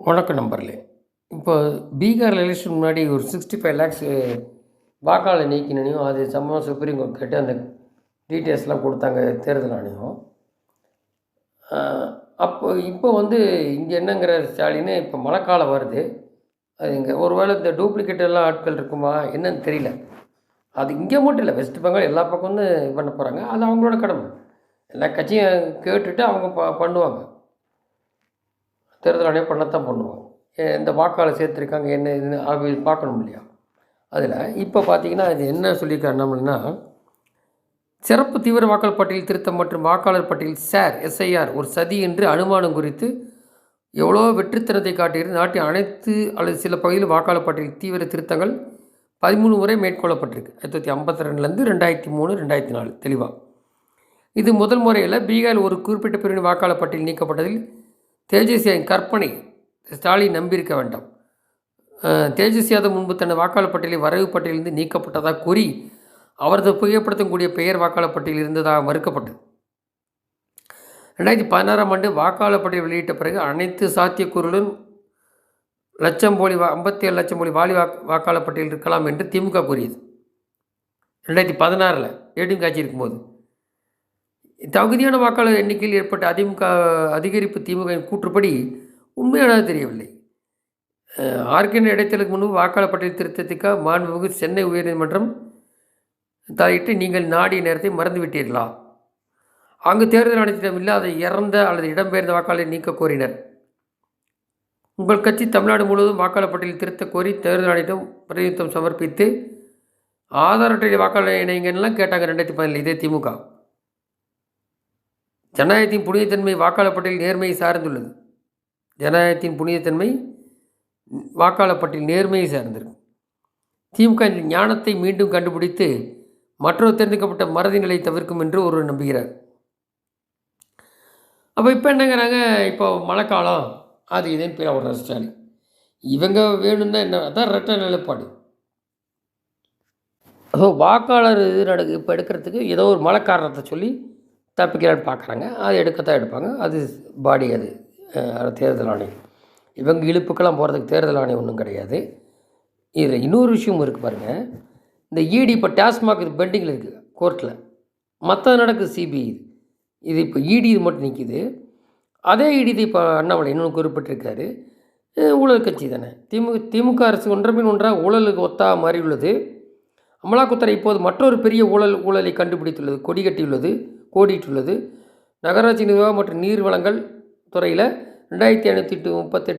வணக்கம் நண்பர்களே. இப்போ பீகார் எலெக்ஷன் முன்னாடி ஒரு 65 லேக்ஸ் வாக்காளர் நீக்கினையும் அது சம்பந்தமாக சுப்ரீம் கோர்ட் கேட்டு அந்த டீட்டெயில்ஸ்லாம் கொடுத்தாங்க தேர்தல் ஆணையம். இப்போ இங்கே என்னங்கிற ஸ்டாலின், இப்போ மழைக்காலம் வருது, அது இங்கே ஒரு வேளை இந்த டூப்ளிகேட் எல்லாம் ஆட்கள் இருக்குமா என்னன்னு தெரியல. அது இங்கே மட்டும் இல்லை, வெஸ்ட் பெங்கால் எல்லா பக்கம் வந்து பண்ண போகிறாங்க. அது அவங்களோட கடமை. எல்லா கட்சியும் கேட்டுட்டு அவங்க பண்ணுவாங்க. தேர்தல் ஆணையம் பண்ணத்தான் பண்ணுவாங்க. இந்த வாக்காளர் சேர்த்துருக்காங்க என்ன இதுன்னு அது பார்க்கணும் இல்லையா. அதில் இப்போ பார்த்தீங்கன்னா இது என்ன சொல்லியிருக்காரு நம்மளுன்னா, சிறப்பு தீவிர வாக்காளர் பட்டியல் திருத்தம் மற்றும் வாக்காளர் பட்டியல் எஸ்ஐஆர் ஒரு சதி என்று அனுமானம் குறித்து எவ்வளோ வெற்றித்தனத்தை காட்டுகிறது. நாட்டின் அனைத்து அல்லது சில பகுதியில் வாக்காளர் பட்டியல் தீவிர திருத்தங்கள் 13 முறை மேற்கொள்ளப்பட்டிருக்கு. 1952லேருந்து 2003 2004 தெளிவாக. இது முதல் முறையில் பீகாரில் ஒரு குறிப்பிட்ட பிரிவின் வாக்காளர் பட்டியல் நீக்கப்பட்டதில் தேஜஸ்வியின் கற்பனை ஸ்டாலின் நம்பியிருக்க வேண்டாம். தேஜஸ்வி யாதவ் முன்பு தனது வாக்காளர் பட்டியலில் வரைவு பட்டியலிருந்து நீக்கப்பட்டதாக கூறி அவரது புகைப்படத்தக்கூடிய பெயர் வாக்காளர் பட்டியலில் இருந்ததாக மறுக்கப்பட்டது. 2016ஆம் ஆண்டு வாக்காளர் பட்டியல் வெளியிட்ட பிறகு அனைத்து சாத்தியக்கூறுகளும் 57 லட்சம் போலி வாலி வாக்காளர் பட்டியல் இருக்கலாம் என்று திமுக கூறியது. 2016 ஏடிஎம் ஆட்சி இருக்கும்போது தகுதியான வாக்காளர் எண்ணிக்கையில் ஏற்பட்ட அதிகரிப்பு திமுகவின் கூற்றுப்படி உண்மையானது தெரியவில்லை. ஆர்கன் இடைத்தேர்தலுக்கு முன்பு வாக்காளர் பட்டியல் திருத்தத்துக்காக மாண்புமிகு சென்னை உயர்நீதிமன்றம் தலையிட்டு நீங்கள் நாடிய நேரத்தை மறந்துவிட்டீர்களா? அங்கு தேர்தல் ஆணையத்திடம் இல்லாத இறந்த அல்லது இடம்பெயர்ந்த வாக்காளரை நீக்க கோரினர். உங்கள் கட்சி தமிழ்நாடு முழுவதும் வாக்காளர் பட்டியல் திருத்த கோரி தேர்தல் ஆணையத்திடம் பிரதிநிதித்துவம் சமர்ப்பித்து ஆதார் அட்டை வாக்காளர் இணைங்கன்னெலாம் கேட்டாங்க 2017. இதே திமுக. ஜனநாயகத்தின் புனிதத்தன்மை வாக்காளர் பட்டியல் நேர்மையை சார்ந்துள்ளது. ஜனநாயகத்தின் புனிதத்தன்மை வாக்காளர் பட்டியல் நேர்மையை சார்ந்திருக்கு. திமுக இந்த ஞானத்தை மீண்டும் கண்டுபிடித்து மற்றொரு தேர்ந்தெடுக்கப்பட்ட மறதி நிலையை தவிர்க்கும் என்று ஒரு நம்புகிறார். அப்போ இப்போ என்னங்கிறாங்க, இப்போ மழைக்காலம் அது இதுன்னு பேர் ஒரு ஸ்டாலின் இவங்க வேணும்னா என்ன, அதான் ரெட்டை நிலைப்பாடு. வாக்காளர் இது இப்போ எடுக்கிறதுக்கு ஏதோ ஒரு மழை காரணத்தை சொல்லி தப்பிக்கலான்னு பார்க்குறாங்க. அது எடுக்கத்தான் எடுப்பாங்க. அது பாடி அது தேர்தல் ஆணையம். இவங்க இழுப்புக்கெல்லாம் போகிறதுக்கு தேர்தல் ஆணையம் ஒன்றும் கிடையாது. இதில் இன்னொரு விஷயம் இருக்குது பாருங்கள். இந்த இடி இப்போ டாஸ்மாக் இது பெண்டிங்கில் இருக்குது கோர்ட்டில், மற்ற நடக்குது சிபிஐ. இது இப்போ இடி இது மட்டும் நிற்கிது. அதே இடி இப்போ அண்ணாமலை இன்னொன்று குறிப்பிட்டிருக்காரு. ஊழல் கட்சி தானே திமுக அரசு. ஒன்றபின் ஒன்றாக ஊழலுக்கு ஒத்தா மாறி உள்ளது. அமலாக்கத்துறை இப்போது மற்றொரு பெரிய ஊழலை கண்டுபிடித்துள்ளது, கோடிட்டுள்ளது. நகராட்சி நிர்வாகம் மற்றும் நீர் வளங்கள் துறையில் 2538